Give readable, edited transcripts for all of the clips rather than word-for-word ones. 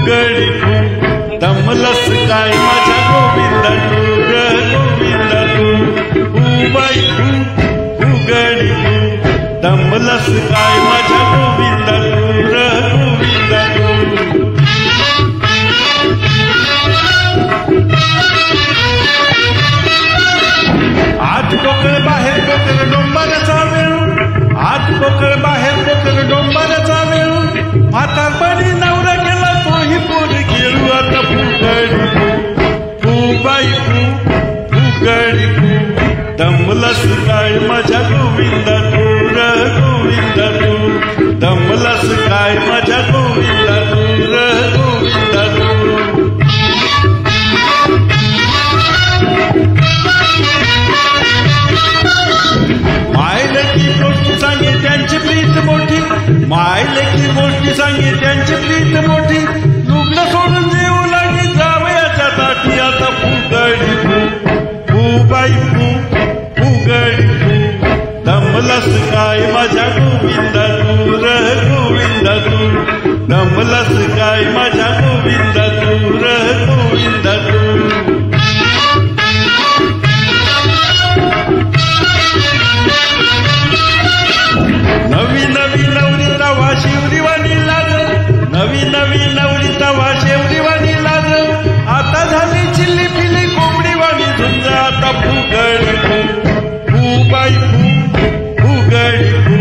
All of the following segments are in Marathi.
फुगडी फू दमलस काय माझ्या गोविंदा तू ग गोविंदा तू बाई फुगडी फू दमलस काय माझ्या गोविंदा तू ग गोविंदा तू आत कोकळ बाहेर कोकळ डोंबाराचा वेळ आत कोकळ बाहेर कोकळ डोंबाराचा वेळ म्हातारपणी नवरा गेला तोही पोर खेळू आता फुगडी फू बाई फुगडी फू दमलस काय माझ्या गोविंदा तू ग गोविंदा तू दमलस काय माझ्या गोविंदा तू ग गोविंदा तू त्यांची प्रीत मोठी मायलेकी गोष्टी सांगे त्यांची प्रीत मोठी लुगडं सोडून जेवू लागे जावयाच्या ताटी आता फुगडी फू बाई फुगडी फू दमलस काय माझ्या गोविंदा तू ग गोविंदा तू दमलस काय माझ्या गोविंदा तू ग गोविंदा तू नवी नवी नवरीता वाशिवरीवाणी लाज नवी नवी नवरीता वाशिवरीवाणी लाज आता झाली चिल्ली पिली कोंबडीवाणी झुंज आता फुगडी फू बाई फुगडी फू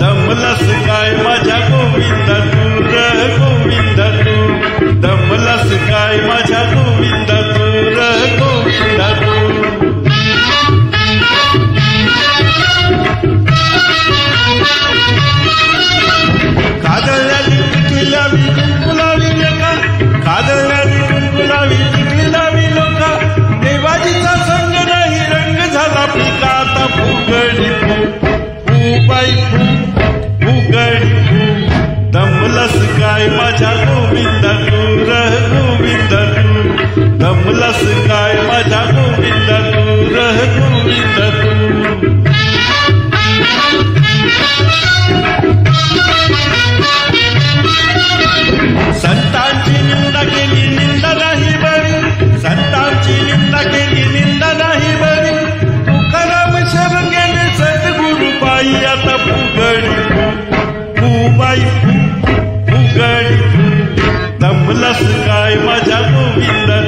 दमलस काय माझ्या गोविंदा तू ग गोविंदा तू दमलस काय माझ्या गोविंदा तू ग गोविंदा तू कादळल्याली टिकली गुलाबी लेका कादळल्याली गुलाबी टिकली लावी लोका देवाजीचा संग नाही रंग झाला पिका आता फुगडी फू बाई फुगडी फू दमलस काय माझ्या गोविंदा तू ग गोविंदा तू दमलस काय माझ्या गोविंदा तू ग गोविंदा तू संतांची निंदा केली निंदा नाही बरी संतांची निंदा केली निंदा नाही बरी तुकाराम शरण गेले सद्गुरु पायी आता फुगडी फू बाई फुगडी फू दमलस काय माझ्या गोविंदा